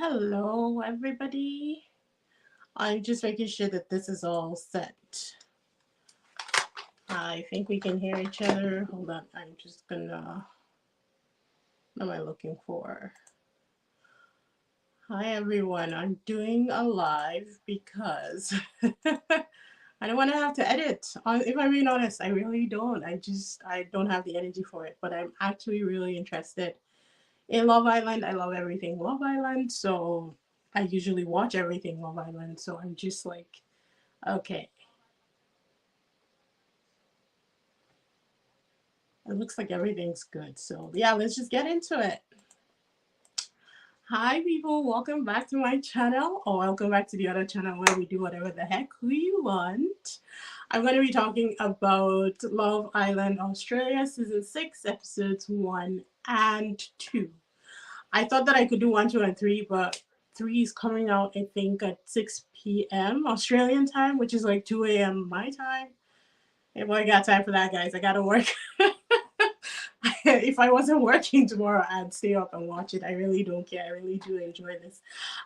Hello, everybody. I'm just making sure that this is all set. I think we can hear each other. Hold on. I'm just gonna. What am I looking for? Hi, everyone. I'm doing a live because I don't want to have to edit. If I'm being honest, I really don't. I don't have the energy for it. But I'm actually really interested in Love Island. I love everything Love Island. So I usually watch everything Love Island. So I'm just like, okay, it looks like everything's good. So yeah, let's just get into it. Hi people, welcome back to my channel, or welcome back to the other channel where we do whatever the heck we want. I'm going to be talking about Love Island Australia season 6 episodes 1 and 2. I thought that I could do 1, 2 and 3, but 3 is coming out I think at 6 p.m. Australian time, which is like 2 a.m. my time. Hey boy, I got time for that, guys. I got to work. If I wasn't working tomorrow, I'd stay up and watch it. I really don't care. I really do enjoy this.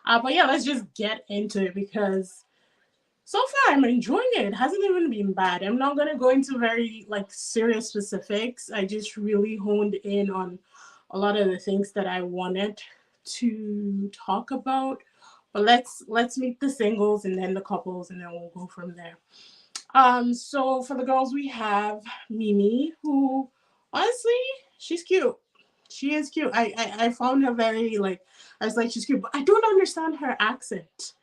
But yeah, let's just get into it because so far I'm enjoying it. It hasn't even been bad. I'm not gonna go into very like serious specifics. I just really honed in on a lot of the things that I wanted to talk about. But let's meet the singles and then the couples and then we'll go from there. So for the girls, we have Mimi, who honestly, she's cute. She is cute. I found her very like, I was like, she's cute, but I don't understand her accent.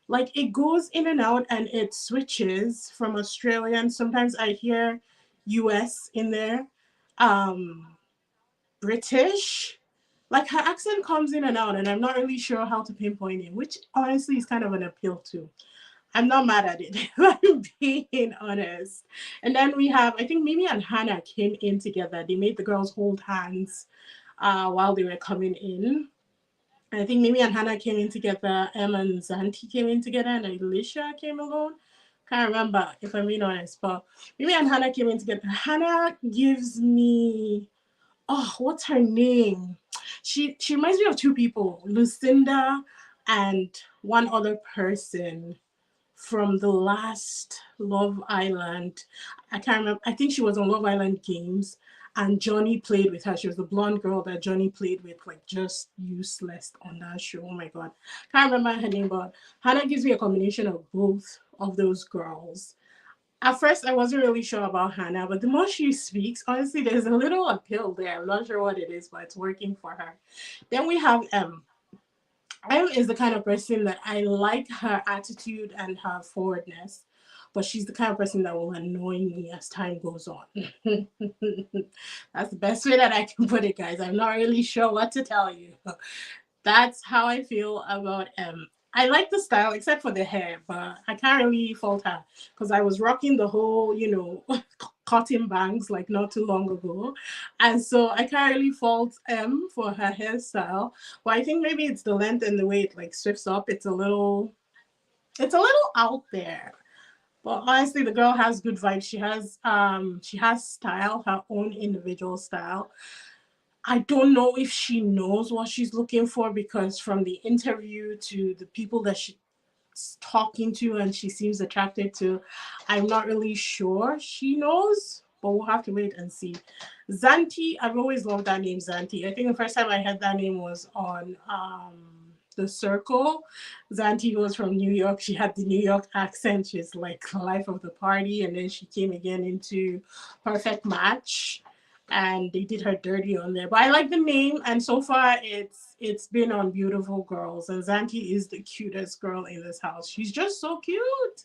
Like it goes in and out and it switches from Australian. Sometimes I hear US in there. Um British. Like her accent comes in and out and I'm not really sure how to pinpoint it, which honestly is kind of an appeal too. I'm not mad at it, if I'm being honest. And then we have, I think Mimi and Hannah came in together. They made the girls hold hands while they were coming in. I think Mimi and Hannah came in together. Emma and Zanti came in together, and Alicia came alone. Can't remember if I'm being honest, but Mimi and Hannah came in together. Hannah gives me, oh, what's her name? She reminds me of two people, Lucinda and one other person from the last Love Island. I can't remember. I think she was on Love Island Games, and Johnny played with her. She was the blonde girl that Johnny played with, like just useless on that show. Oh my god, can't remember her name, but Hannah gives me a combination of both of those girls. At first, I wasn't really sure about Hannah, but the more she speaks, honestly, there's a little appeal there. I'm not sure what it is, but it's working for her. Then we have Em is the kind of person that I like her attitude and her forwardness, but she's the kind of person that will annoy me as time goes on. That's the best way that I can put it, guys. I'm not really sure what to tell you. That's how I feel about M. I like the style except for the hair, but I can't really fault her because I was rocking the whole, cotton bangs like not too long ago. And so I can't really fault M for her hairstyle. But I think maybe it's the length and the way it like swifts up. It's a little out there. But honestly, the girl has good vibes. She has style, her own individual style. I don't know if she knows what she's looking for because from the interview to the people that she's talking to and she seems attracted to, I'm not really sure she knows, but we'll have to wait and see. Zanti, I've always loved that name, Zanti. I think the first time I heard that name was on The Circle. Zanti was from New York. She had the New York accent. She's like the life of the party. And then she came again into Perfect Match and they did her dirty on there. But I like the name, and so far it's been on Beautiful Girls, and Zanti is the cutest girl in this house. She's just so cute,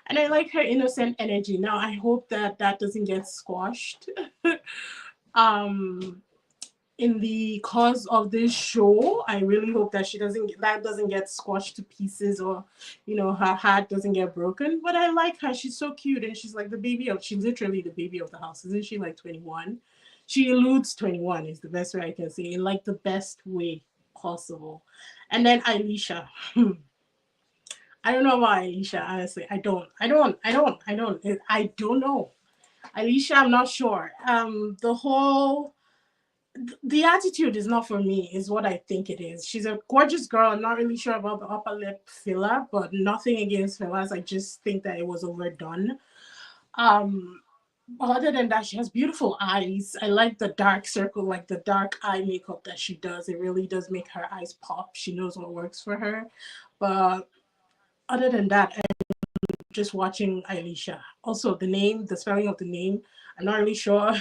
and I like her innocent energy. Now I hope that that doesn't get squashed. um in the cause of this show, I really hope that doesn't get squashed to pieces, or her heart doesn't get broken. But I like her. She's so cute, and she's like she's literally the baby of the house. Isn't she like 21? She eludes 21 is the best way I can say, in like the best way possible. And then Alicia. I don't know about Alicia, honestly. I don't know. Alicia, I'm not sure. The whole The attitude is not for me, is what I think it is. She's a gorgeous girl. I'm not really sure about the upper lip filler, but nothing against fillers. I just think that it was overdone. Um, Other than that, she has beautiful eyes. I like the dark circle, like the dark eye makeup that she does. It really does make her eyes pop. She knows what works for her. But other than that, I'm just watching Alicia. Also, the name, the spelling of the name, I'm not really sure.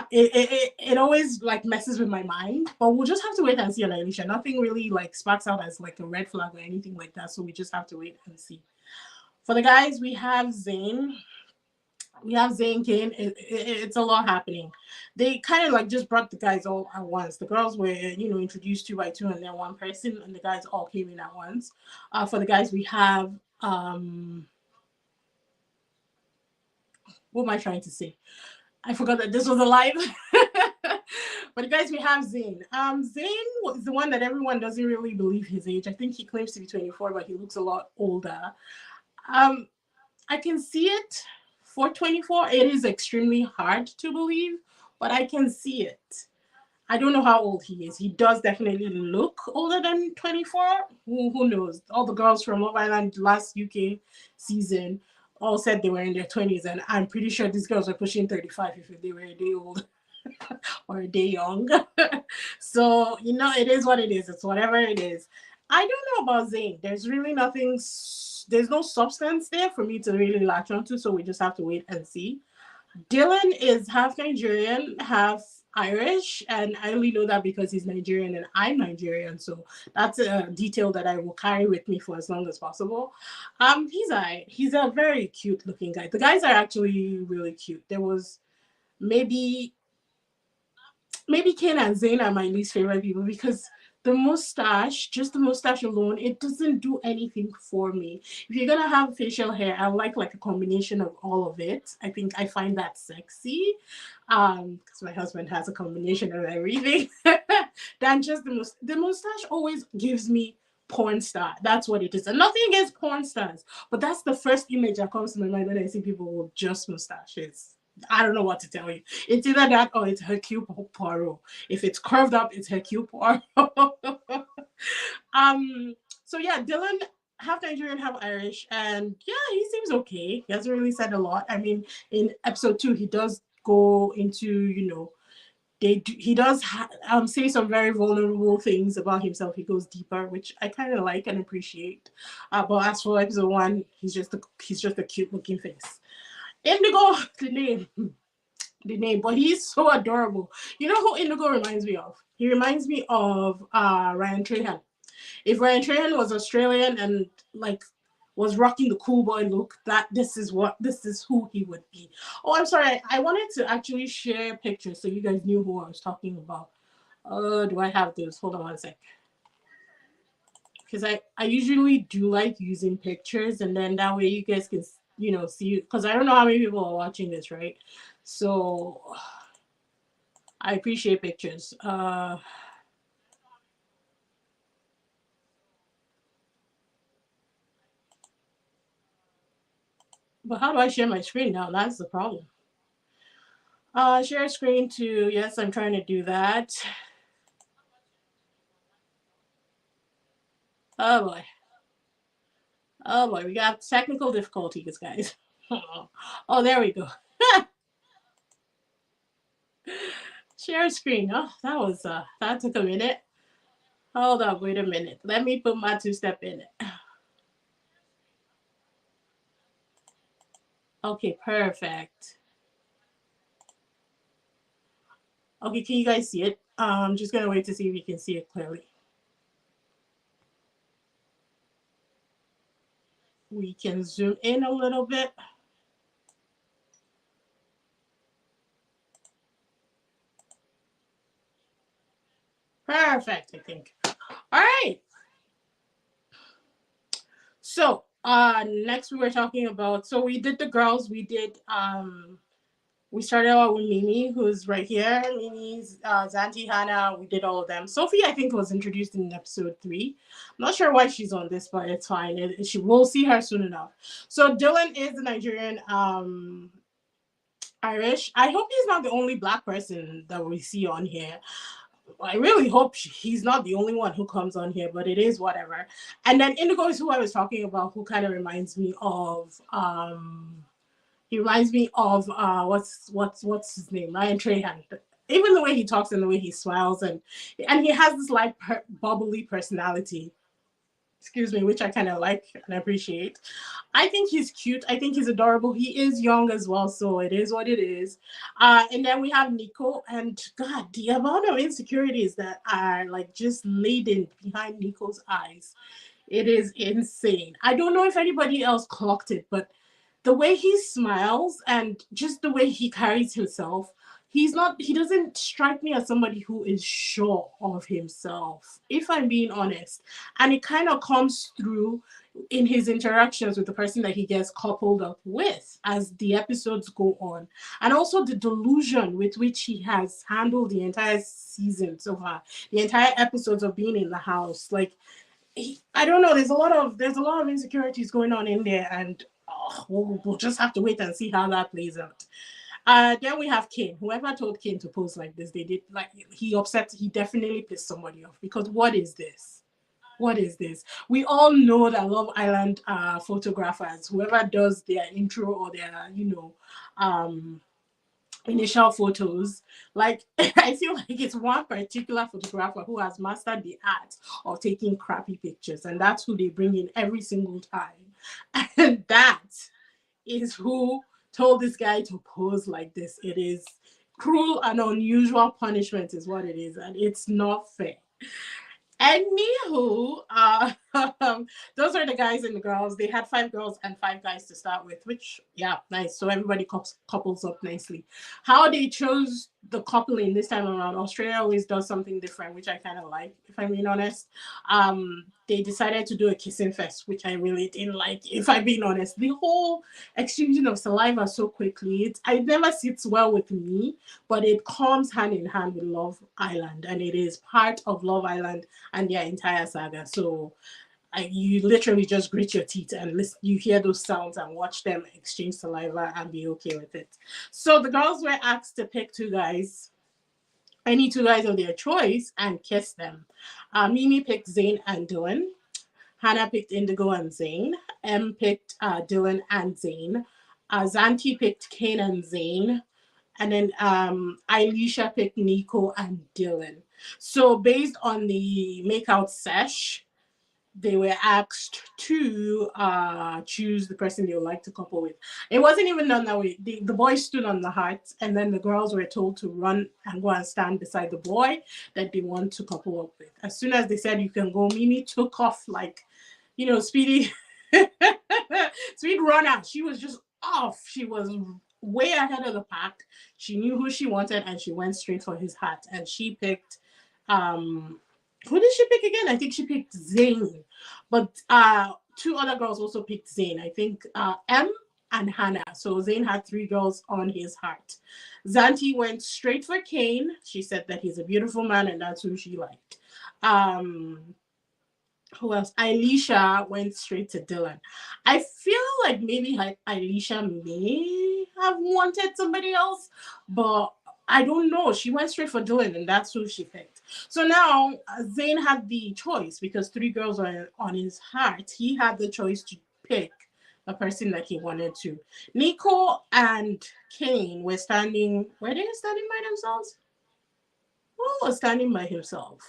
It always like messes with my mind, but we'll just have to wait and see on Alicia. Nothing really like sparks out as like a red flag or anything like that, so we just have to wait and see. For the guys, we have Zayn. We have Zayn Kane. It's a lot happening. They kind of like just brought the guys all at once. The girls were, introduced two by two, and then one person, and the guys all came in at once. For the guys, we have what am I trying to say? I forgot that this was a live. But guys, we have Zayn. Zayn was the one that everyone doesn't really believe his age. I think he claims to be 24, but he looks a lot older. Um, I can see it for 24. It is extremely hard to believe, but I can see it. I don't know how old he is. He does definitely look older than 24. Who knows? All the girls from Love Island last UK season all said they were in their 20s, and I'm pretty sure these girls are pushing 35 if they were a day old or a day young. So, it is what it is. It's whatever it is. I don't know about Zayn. There's really nothing, there's no substance there for me to really latch onto, so we just have to wait and see. Dylan is half Nigerian, half Irish, and I only know that because he's Nigerian and I'm Nigerian. So that's a detail that I will carry with me for as long as possible. He's a very cute looking guy. The guys are actually really cute. There was maybe Ken and Zayn are my least favorite people because the mustache, just the mustache alone, it doesn't do anything for me. If you're gonna have facial hair, I like a combination of all of it. I think I find that sexy. Because my husband has a combination of everything. Than just the mustache always gives me porn star. That's what it is. And nothing against porn stars, but that's the first image that comes to my mind when I see people with just mustaches. I don't know what to tell you. It's either that or it's Hercule Poirot. If it's curved up, it's Hercule Poirot. um. So yeah, Dylan, half Nigerian, half Irish, and yeah, he seems okay. He hasn't really said a lot. I mean, in episode 2, he does go into he does say some very vulnerable things about himself. He goes deeper, which I kind of like and appreciate. But as for episode 1, he's just a cute looking face. Indigo, the name, but he's so adorable. You know who Indigo reminds me of? He reminds me of Ryan Trahan. If Ryan Trahan was Australian and like was rocking the cool boy look, this is who he would be. Oh, I'm sorry. I wanted to actually share pictures so you guys knew who I was talking about. Do I have those? Hold on one sec. Because I usually do like using pictures, and then that way you guys can see, because I don't know how many people are watching this, right? So I appreciate pictures. But how do I share my screen now? That's the problem. Share screen to, yes, I'm trying to do that. Oh boy. Oh boy, we got technical difficulties, guys. Oh, there we go. Share screen. Oh, that took a minute. Hold up, wait a minute. Let me put my 2-step in it. Okay, perfect. Okay, can you guys see it? I'm just gonna wait to see if you can see it clearly. We can zoom in a little bit. Perfect, I think. All right. So next we were talking about, so we did the girls, we started out with Mimi, who's right here. Mimi's Zanti, Hannah, we did all of them. Sophie, I think, was introduced in episode 3. I'm not sure why she's on this, but it's fine. We'll see her soon enough. So Dylan is the Nigerian Irish. I hope he's not the only black person that we see on here. I really hope he's not the only one who comes on here, but it is whatever. And then Indigo is who I was talking about, who kind of reminds me of he reminds me of what's his name, Ryan Trahan. Even the way he talks and the way he smiles, and he has this like bubbly personality, excuse me, which I kind of like and appreciate. I think he's cute. I think he's adorable. He is young as well, so it is what it is. And then we have Nico, and God, the amount of insecurities that are like just laden behind Nico's eyes, it is insane. I don't know if anybody else clocked it, but the way he smiles and just the way he carries himself, he doesn't strike me as somebody who is sure of himself, if I'm being honest. And it kind of comes through in his interactions with the person that he gets coupled up with as the episodes go on, and also the delusion with which he has handled the entire season so far, the entire episodes of being in the house. Like, I don't know. There's a lot of insecurities going on in there, and we'll just have to wait and see how that plays out. Then we have Kane. Whoever told Kane to pose like this, they did like he upset. He definitely pissed somebody off, because what is this? What is this? We all know that Love Island photographers, whoever does their intro or their um initial photos, like I feel like it's one particular photographer who has mastered the art of taking crappy pictures, and that's who they bring in every single time. And that is who told this guy to pose like this. It is cruel and unusual punishment is what it is, and it's not fair. Anywho, those are the guys and the girls. They had 5 girls and 5 guys to start with, which, yeah, nice. So everybody couples up nicely. How they chose the coupling this time around, Australia always does something different, which I kind of like, if I'm being honest. They decided to do a kissing fest, which I really didn't like, if I'm being honest. The whole exchanging of saliva so quickly, it never sits well with me, but it comes hand in hand with Love Island, and it is part of Love Island and their entire saga. So you literally just grit your teeth and listen, you hear those sounds and watch them exchange saliva and be okay with it. So the girls were asked to pick 2 guys, any 2 guys of their choice, and kiss them. Mimi picked Zayn and Dylan. Hannah picked Indigo and Zayn. M picked Dylan and Zayn. Zanti picked Kane and Zayn. And then Elisha picked Nico and Dylan. So based on the makeout sesh, they were asked to choose the person they would like to couple with. It wasn't even done that way. The boys stood on the hearts, and then the girls were told to run and go and stand beside the boy that they want to couple up with. As soon as they said you can go, Mimi took off like, Speedy, speed runner. She was just off. She was way ahead of the pack. She knew who she wanted, and she went straight for his heart. And she picked um who did she pick again? I think she picked Zayn. But 2 other girls also picked Zayn. I think M and Hannah. So Zayn had 3 girls on his heart. Zanti went straight for Kane. She said that he's a beautiful man and that's who she liked. Um, who else? Elisha went straight to Dylan. I feel like maybe Elisha may have wanted somebody else, but I don't know. She went straight for Dylan, and that's who she picked. So now Zayn had the choice because 3 girls are on his heart. He had the choice to pick a person that he wanted to. Nico and Kane were standing. Were they standing by themselves? Who was standing by himself?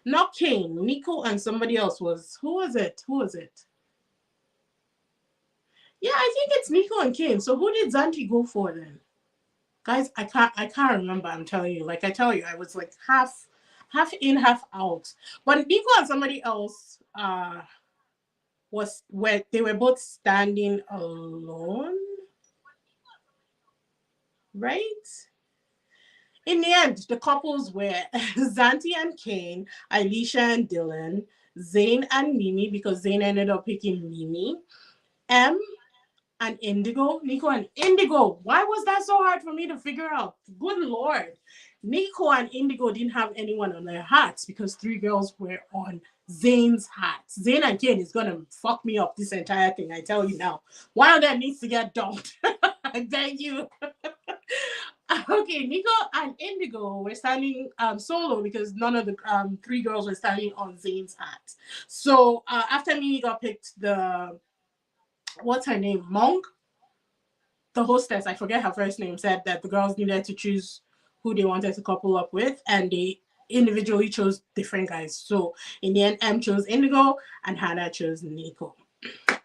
Not Kane. Nico and somebody else was. Who was it? Who was it? Yeah, I think it's Nico and Kane. So who did Zanti go for then? Guys, I can't remember, I'm telling you. Like I tell you, I was like half in, half out. But Nico and somebody else was where they were both standing alone, right? In the end, the couples were Zanti and Kane, Alicia and Dylan, Zayn and Mimi, because Zayn ended up picking Mimi, M, and Indigo. Nico and Indigo. Why was that so hard for me to figure out? Good Lord. Nico and Indigo didn't have anyone on their hats because three girls were on Zane's hats. Zane and Kane is gonna fuck me up this entire thing, I tell you now. One of them needs to get dumped. I beg you. Okay, Nico and Indigo were standing solo because none of the three girls were standing on Zane's hat. So after Mimi got picked, the what's her name? Monk, the hostess, I forget her first name, said that the girls needed to choose who they wanted to couple up with, and they individually chose different guys. So in the end, M chose Indigo and Hannah chose Nico.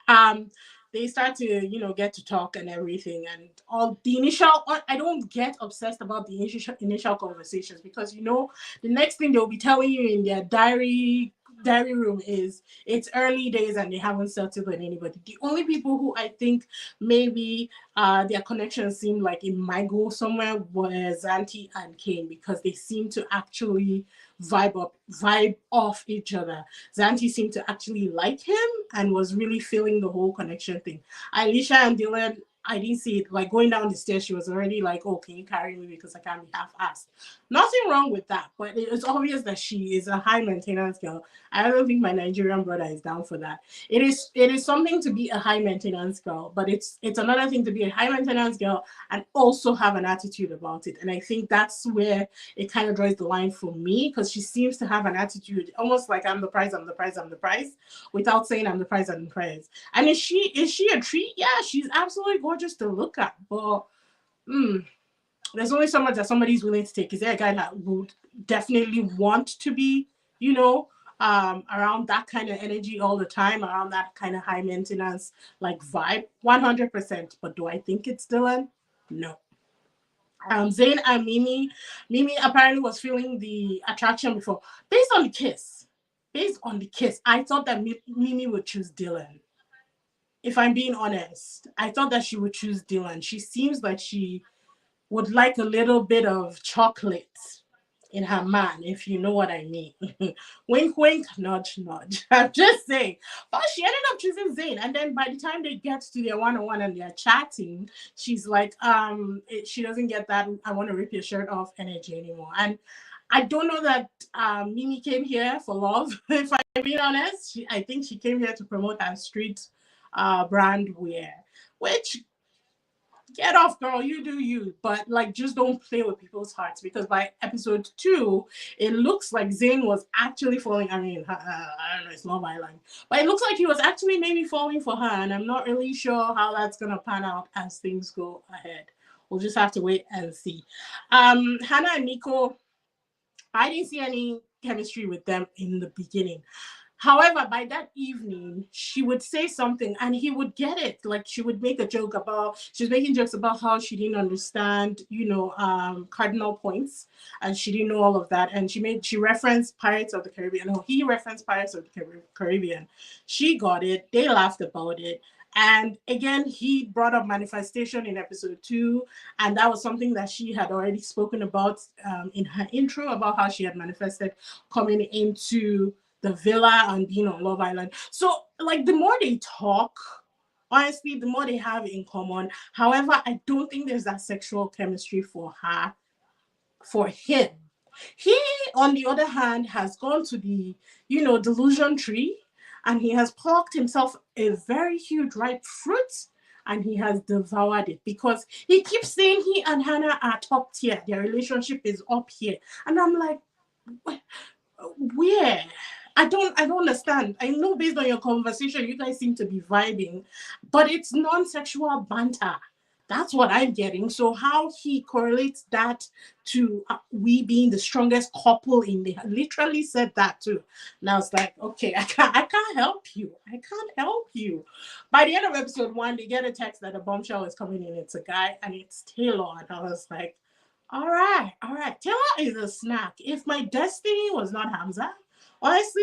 Um, they start to, get to talk and everything, and all the initial. I don't get obsessed about the initial conversations because the next thing they'll be telling you in their diary room is it's early days and they haven't settled with anybody. The only people who I think maybe their connection seemed like it might go somewhere was Zanti and Kane because they seem to actually vibe off each other. Zanti seemed to actually like him and was really feeling the whole connection thing. Alicia and Dylan, I didn't see it. Like going down the stairs, she was already like, "Oh, can you carry me because I can't be half-assed." Nothing wrong with that, but it's obvious that she is a high maintenance girl. I don't think my Nigerian brother is down for that. It is something to be a high maintenance girl, but it's another thing to be a high maintenance girl and also have an attitude about it. And I think that's where it kind of draws the line for me because she seems to have an attitude almost like I'm the prize, I'm the prize, I'm the prize, without saying I'm the prize, I'm the prize. And is she a treat? Yeah, she's absolutely gorgeous to look at, but there's only so much that somebody's willing to take. Is there a guy that would definitely want to be, around that kind of energy all the time, around that kind of high maintenance like vibe? 100%. But do I think it's Dylan? No. Zayn and Mimi apparently was feeling the attraction before, based on the kiss. Based on the kiss, I thought that Mimi would choose Dylan. If I'm being honest, I thought that she would choose Dylan. She seems like she would like a little bit of chocolate in her man, if you know what I mean. Wink, wink, nudge, nudge. I'm just saying. But she ended up choosing Zayn. And then by the time they get to their one-on-one and they're chatting, she's like, she doesn't get that I want to rip your shirt off energy anymore. And I don't know that Mimi came here for love, if I'm being honest. I think she came here to promote her street brand wear, which get off, girl, you do you, but like just don't play with people's hearts because by episode 2 it looks like Zayn was actually falling. I mean, I don't know, it's Love Island, but it looks like he was actually maybe falling for her, and I'm not really sure how that's gonna pan out as things go ahead. We'll just have to wait and see. Hannah and Nico, I didn't see any chemistry with them in the beginning. However, by that evening, she would say something and he would get it. Like she would make a joke about, she was making jokes about how she didn't understand, cardinal points, and she didn't know all of that. And she referenced Pirates of the Caribbean. No, he referenced Pirates of the Caribbean. She got it. They laughed about it. And again, he brought up manifestation in episode 2, and that was something that she had already spoken about in her intro about how she had manifested coming into the villa and being on Love Island. So, like, the more they talk, honestly, the more they have in common. However, I don't think there's that sexual chemistry for her, for him. He, on the other hand, has gone to the, delusion tree and he has plucked himself a very huge ripe fruit and he has devoured it because he keeps saying he and Hannah are top tier. Their relationship is up here. And I'm like, where? I don't understand. I know based on your conversation, you guys seem to be vibing, but it's non-sexual banter. That's what I'm getting. So how he correlates that to we being the strongest couple in the literally said that too. Now it's like, okay, I can't help you. I can't help you. By the end of episode 1, they get a text that a bombshell is coming in. It's a guy and it's Taylor. And I was like, all right, all right. Taylor is a snack. If my destiny was not Hamza, honestly,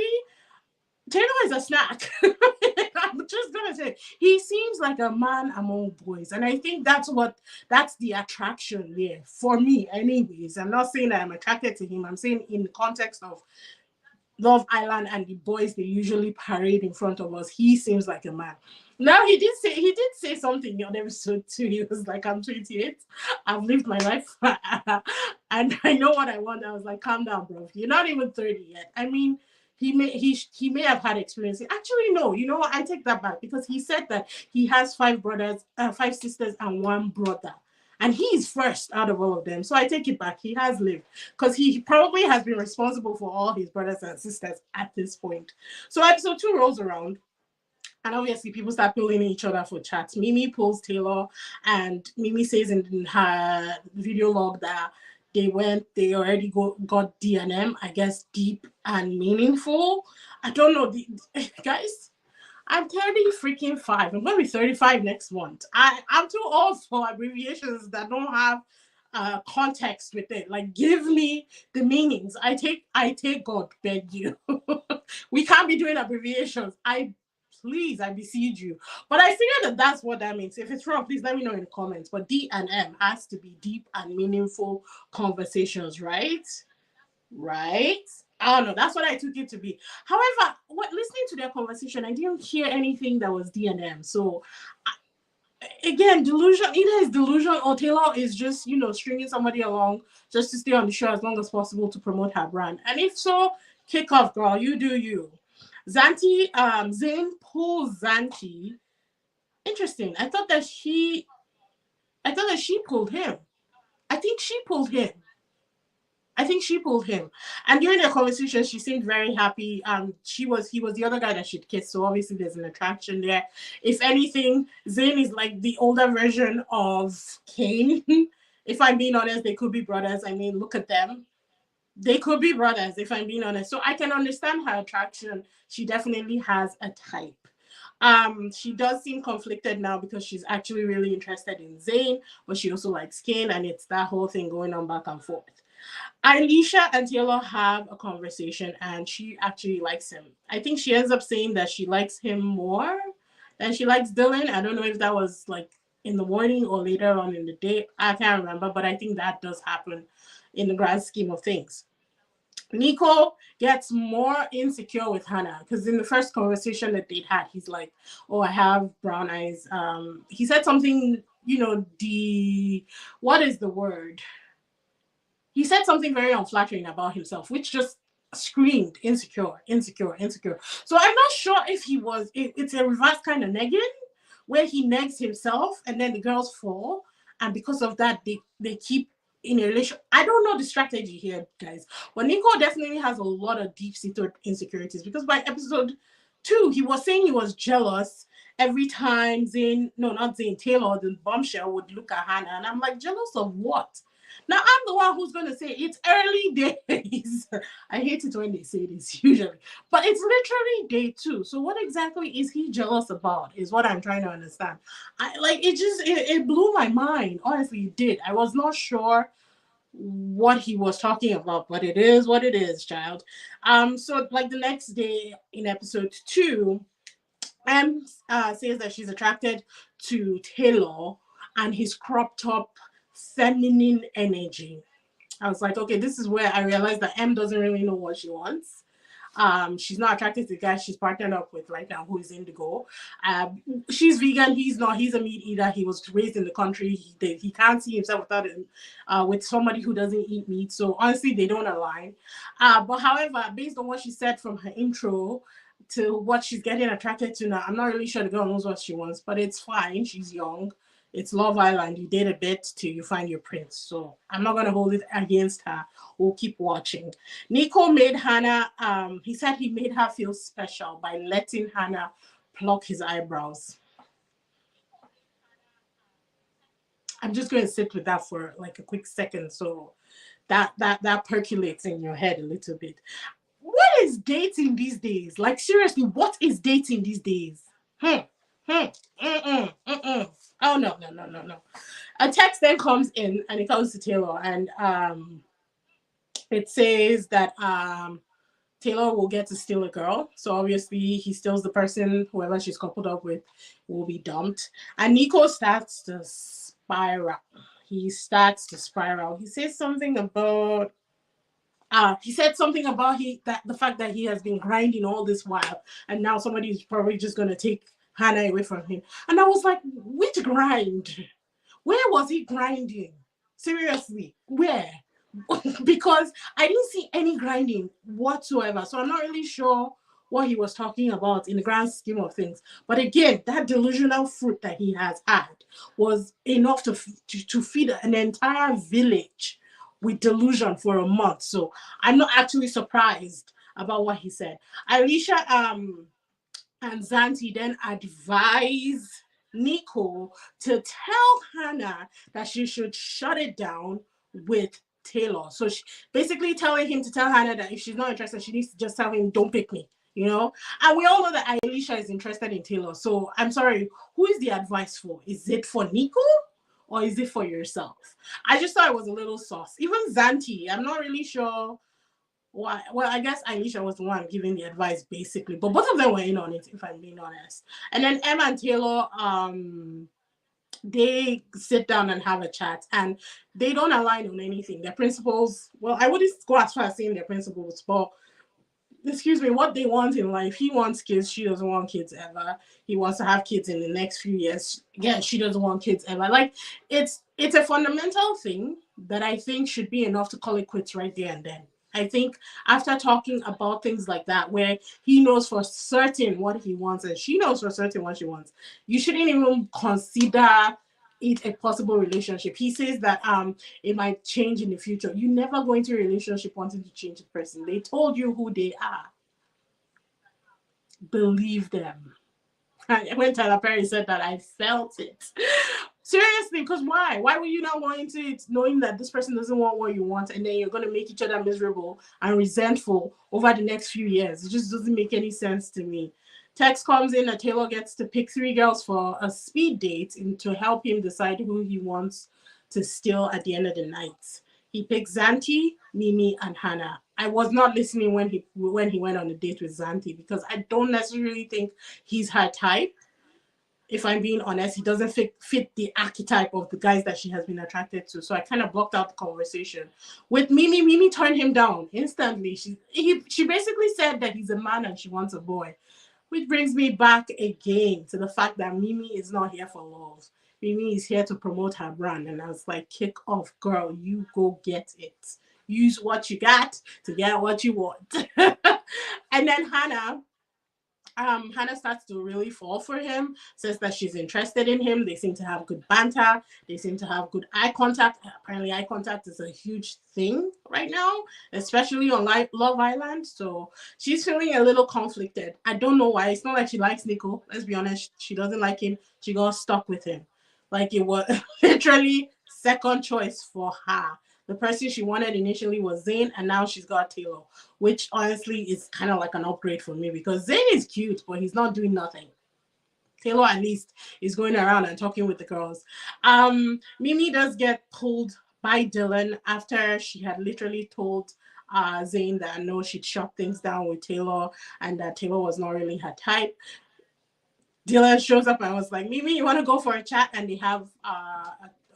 Taylor is a snack. I'm just gonna say he seems like a man among boys, and I think that's the attraction there for me. Anyways, I'm not saying that I'm attracted to him. I'm saying in the context of Love Island and the boys they usually parade in front of us, he seems like a man. Now he did say something on episode 2. He was like, I'm 28, I've lived my life, and I know what I want. I was like, calm down, bro. You're not even 30 yet. I mean, he may have had experience. Actually, no, you know what? I take that back because he said that he has 5 brothers, 5 sisters, and 1 brother. And he's first out of all of them. So I take it back. He has lived because he probably has been responsible for all his brothers and sisters at this point. So episode 2 rolls around. And obviously, people start pulling each other for chats. Mimi pulls Taylor, and Mimi says in her video log that they already got D&M, I guess, deep and meaningful. I don't know, guys. I'm 30 freaking 5. I'm gonna be 35 next month. I'm too old for abbreviations that don't have context with it. Like, give me the meanings. I take God, beg you. We can't be doing abbreviations. I beseech you. But I figure that that's what that means. If it's wrong, please let me know in the comments. But D and M has to be deep and meaningful conversations, right? Right? I don't know. That's what I took it to be. However, listening to their conversation, I didn't hear anything that was D and M. So again, delusion. Either is delusion or Taylor is just stringing somebody along just to stay on the show as long as possible to promote her brand. And if so, kick off, girl. You do you. Zayn pulls Zanti. Interesting. I thought that she pulled him. I think she pulled him. I think she pulled him. And during their conversation, she seemed very happy. He was the other guy that she'd kissed, so obviously there's an attraction there. If anything, Zayn is like the older version of Kane. If I'm being honest, they could be brothers. I mean, look at them. They could be brothers, if I'm being honest. So I can understand her attraction. She definitely has a type. She does seem conflicted now because she's actually really interested in Zayn, but she also likes Kane, and it's that whole thing going on back and forth. Alicia and Taylor have a conversation, and she actually likes him. I think she ends up saying that she likes him more than she likes Dylan. I don't know if that was like in the morning or later on in the day. I can't remember, but I think that does happen in the grand scheme of things. Nico gets more insecure with Hannah because in the first conversation that they'd had, he's like, "Oh, I have brown eyes." He said something, the what is the word? He said something very unflattering about himself, which just screamed insecure, insecure, insecure. So I'm not sure if it's a reverse kind of negging where he negs himself and then the girls fall. And because of that, they keep in a relation. I don't know the strategy here, guys. But Nico definitely has a lot of deep-seated insecurities because by episode 2, he was saying he was jealous every time not Zayn, Taylor, the bombshell would look at Hannah. And I'm like, jealous of what? Now I'm the one who's gonna say it's early days. I hate it when they say this usually, but it's literally day 2. So what exactly is he jealous about? Is what I'm trying to understand. I like it. It blew my mind. Honestly, it did. I was not sure what he was talking about, but it is what it is, child. So like the next day in episode 2, Em says that she's attracted to Taylor and his crop top feminine energy. I was like, okay, this is where I realized that M doesn't really know what she wants. She's not attracted to the guy she's partnered up with right now, who is Indigo. She's vegan. He's not. He's a meat eater. He was raised in the country. He can't see himself without with somebody who doesn't eat meat. So honestly, they don't align. But however, based on what she said from her intro to what she's getting attracted to now, I'm not really sure the girl knows what she wants, but it's fine. She's young. It's Love Island. You date a bit till you find your prince. So I'm not gonna hold it against her. We'll keep watching. Nico made Hannah. He said he made her feel special by letting Hannah pluck his eyebrows. I'm just going to sit with that for like a quick second, so that percolates in your head a little bit. What is dating these days? Like seriously, what is dating these days? Hmm. Hmm. Mm-mm. Mm-mm. Oh no, no, no, no, no. A text then comes in and it comes to Taylor and it says that Taylor will get to steal a girl. So obviously he steals the person, whoever she's coupled up with will be dumped. And Nico starts to spiral. He starts to spiral. He says something about He said something about that the fact that he has been grinding all this while, and now somebody's probably just gonna take Hannah away from him. And I was like, which grind? Where was he grinding? Seriously, where? Because I didn't see any grinding whatsoever. So I'm not really sure what he was talking about in the grand scheme of things. But again, that delusional fruit that he has had was enough to feed an entire village with delusion for a month. So I'm not actually surprised about what he said. Alicia and Zanti then advise Nico to tell Hannah that she should shut it down with Taylor. So she basically telling him to tell Hannah that if she's not interested, she needs to just tell him, don't pick me, you know? And we all know that Alicia is interested in Taylor. So I'm sorry, who is the advice for? Is it for Nico? Or is it for yourself? I just thought it was a little sauce. Even Zanti, I'm not really sure why. Well, I guess Alicia was the one giving the advice basically, but both of them were in on it, if I'm being honest. And then Emma and Taylor, they sit down and have a chat, and they don't align on anything. Their principles, well, I wouldn't go as far as saying their principles, but excuse me, what they want in life. He wants kids, she doesn't want kids ever. He wants to have kids in the next few years. Again, she doesn't want kids ever. Like it's a fundamental thing that I think should be enough to call it quits right there and then. I think after talking about things like that, where he knows for certain what he wants and she knows for certain what she wants, you shouldn't even consider it a possible relationship. He says that it might change in the future. You never go into a relationship wanting to change the person. They told you who they are. Believe them. When Tyler Perry said that, I felt it. Seriously, because why? Why were you not wanting to it, knowing that this person doesn't want what you want, and then you're going to make each other miserable and resentful over the next few years? It just doesn't make any sense to me. Text comes in that Taylor gets to pick 3 girls for a speed date to help him decide who he wants to steal at the end of the night. He picks Zanti, Mimi, and Hannah. I was not listening when he went on a date with Zanti because I don't necessarily think he's her type. If I'm being honest, he doesn't fit the archetype of the guys that she has been attracted to. So I kind of blocked out the conversation. With Mimi, Mimi turned him down instantly. She basically said that he's a man and she wants a boy. Which brings me back again to the fact that Mimi is not here for love. Mimi is here to promote her brand. And I was like, kick off, girl. You go get it. Use what you got to get what you want. And then Hannah starts to really fall for him, says that she's interested in him. They seem to have good banter. They seem to have good eye contact. Apparently, eye contact is a huge thing right now, especially on Love Island. So she's feeling a little conflicted. I don't know why. It's not like she likes Nico. Let's be honest. She doesn't like him. She got stuck with him. Like it was literally second choice for her. The person she wanted initially was Zayn, and now she's got Taylor, which honestly is kind of like an upgrade for me because Zayn is cute, but he's not doing nothing. Taylor at least is going around and talking with the girls. Mimi does get pulled by Dylan after she had literally told Zayn that no, she'd shut things down with Taylor and that Taylor was not really her type. Dylan shows up and was like, Mimi, you want to go for a chat? And they have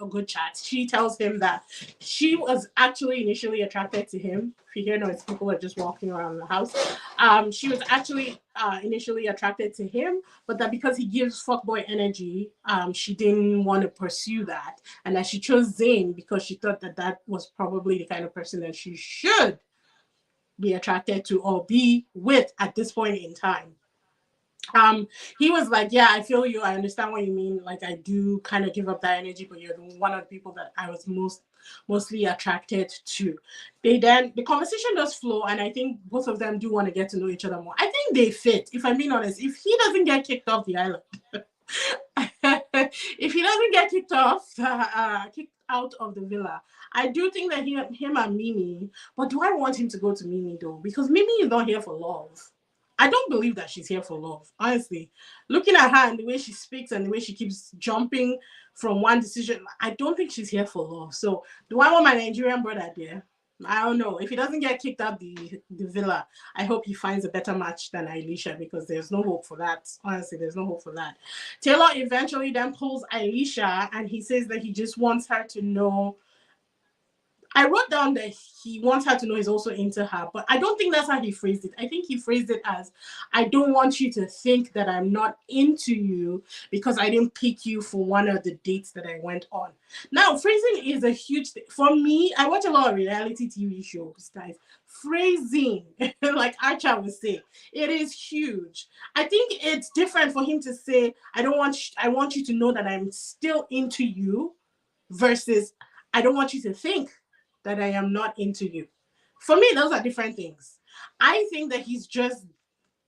a good chat. She tells him that she was actually initially attracted to him. If you hear noise, people are just walking around the house. She was actually initially attracted to him, but that because he gives fuckboy energy, she didn't want to pursue that. And that she chose Zayn because she thought that that was probably the kind of person that she should be attracted to or be with at this point in time. He was like, yeah, I feel you, I understand what you mean, like I do kind of give up that energy, but you're one of the people that I was mostly attracted to. The conversation does flow, and I think both of them do want to get to know each other more. I think they fit, if I'm being honest. If he doesn't get kicked off the island if he doesn't get kicked out of the villa, I do think that him and Mimi, but do I want him to go to Mimi though? Because Mimi is not here for love. I don't believe that she's here for love, honestly. Looking at her and the way she speaks and the way she keeps jumping from one decision, I don't think she's here for love. So, do I want my Nigerian brother there? I don't know. If he doesn't get kicked out the villa, I hope he finds a better match than Alicia because there's no hope for that. Honestly, there's no hope for that. Taylor eventually then pulls Alicia and he says that he just wants her to know I wrote down that he wants her to know he's also into her, but I don't think that's how he phrased it. I think he phrased it as, I don't want you to think that I'm not into you because I didn't pick you for one of the dates that I went on. Now, phrasing is a huge thing. For me, I watch a lot of reality TV shows, guys. Phrasing, like Archer would say, it is huge. I think it's different for him to say, I want you to know that I'm still into you versus I don't want you to think that I am not into you. For me, those are different things. I think that he's just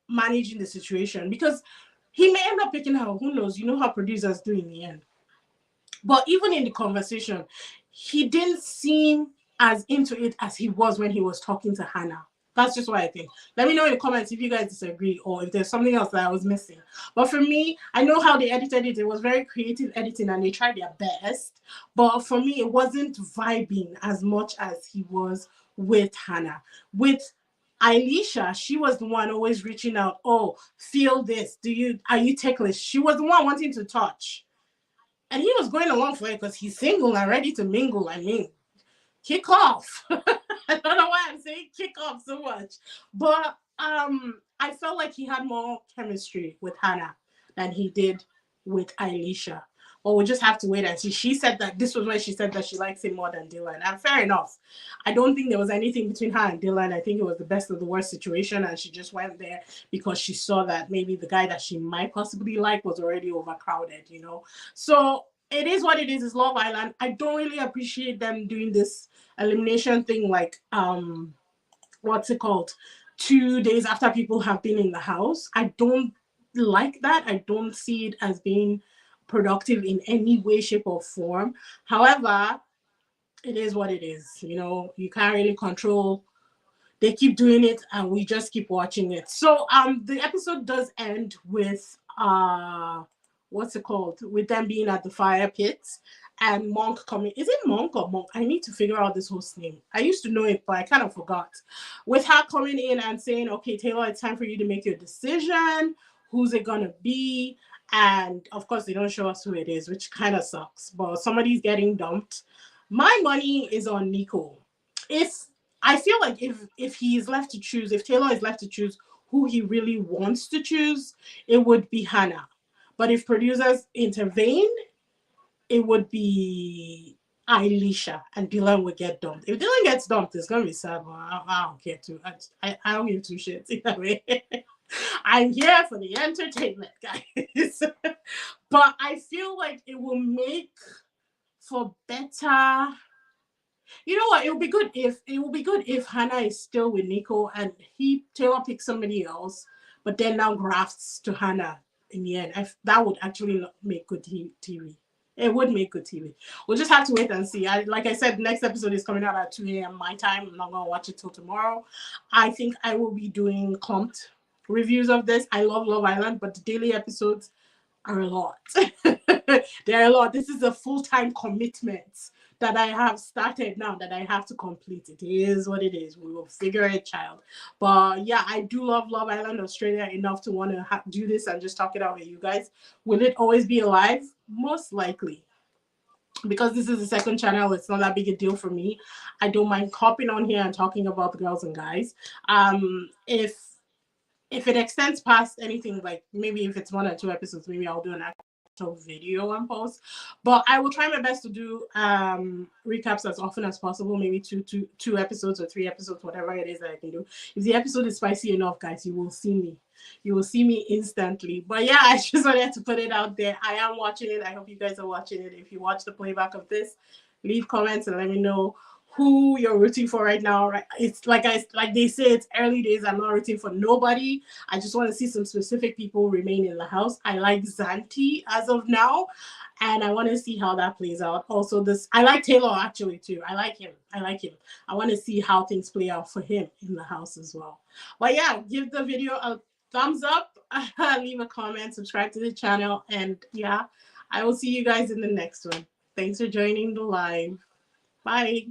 managing the situation because he may end up picking her. Who knows? You know how producers do in the end. But even in the conversation, he didn't seem as into it as he was when he was talking to Hannah. That's just what I think. Let me know in the comments if you guys disagree or if there's something else that I was missing. But for me, I know how they edited it. It was very creative editing and they tried their best. But for me, it wasn't vibing as much as he was with Hannah. With Alicia, she was the one always reaching out. Oh, feel this. Are you ticklish? She was the one wanting to touch. And he was going along for it because he's single and ready to mingle. I mean, kick off. I don't know why I'm saying kick off so much. But I felt like he had more chemistry with Hannah than he did with Alicia. Or we'll just have to wait and see. She said that this was when she said that she likes him more than Dylan. And fair enough. I don't think there was anything between her and Dylan. I think it was the best of the worst situation. And she just went there because she saw that maybe the guy that she might possibly like was already overcrowded, you know? So it is what it is. It's Love Island. I don't really appreciate them doing this elimination thing like, what's it called? 2 days after people have been in the house. I don't like that. I don't see it as being productive in any way, shape, or form. However, it is what it is. You know, you can't really control. They keep doing it and we just keep watching it. So the episode does end with what's it called? With them being at the fire pits and Monk coming. Is it Monk or Monk? I need to figure out this host's name. I used to know it, but I kind of forgot. With her coming in and saying, okay, Taylor, it's time for you to make your decision. Who's it gonna be? And of course, they don't show us who it is, which kind of sucks. But somebody's getting dumped. My money is on Nico. If I feel like if he is left to choose, if Taylor is left to choose who he really wants to choose, it would be Hannah. But if producers intervene, it would be Alicia and Dylan would get dumped. If Dylan gets dumped, it's gonna be sad. But I don't care too. I don't give two shits either way. I'm here for the entertainment, guys. But I feel like it will make for better. You know what? It will be good if Hannah is still with Nico and Taylor picks somebody else, but then now grafts to Hannah in the end. That would actually make good TV. It would make good TV. We'll just have to wait and see. Like I said, the next episode is coming out at 2 a.m. my time. I'm not gonna watch it till tomorrow. I think I will be doing clumped reviews of this. I love Love Island, but the daily episodes are a lot. They're a lot. This is a full-time commitment that I have started now that I have to complete. It is what it is. We will figure it, child. But yeah, I do love Love Island Australia enough to want to do this and just talk it out with you guys. Will it always be alive? Most likely. Because this is the second channel, it's not that big a deal for me. I don't mind hopping on here and talking about the girls and guys. If it extends past anything, like maybe if it's 1 or 2 episodes, maybe I'll do an actual video and post. But I will try my best to do recaps as often as possible, maybe two episodes or 3 episodes, whatever it is that I can do. If the episode is spicy enough, guys, you will see me. You will see me instantly. But yeah, I just wanted to put it out there. I am watching it. I hope you guys are watching it. If you watch the playback of this, leave comments and let me know who you're rooting for right now. Right? It's like they say, it's early days. I'm not rooting for nobody. I just want to see some specific people remain in the house. I like Zanti as of now, and I want to see how that plays out. Also, I like Taylor actually too. I like him. I want to see how things play out for him in the house as well. But yeah, give the video a thumbs up, leave a comment, subscribe to the channel, and yeah, I will see you guys in the next one. Thanks for joining the live. Bye.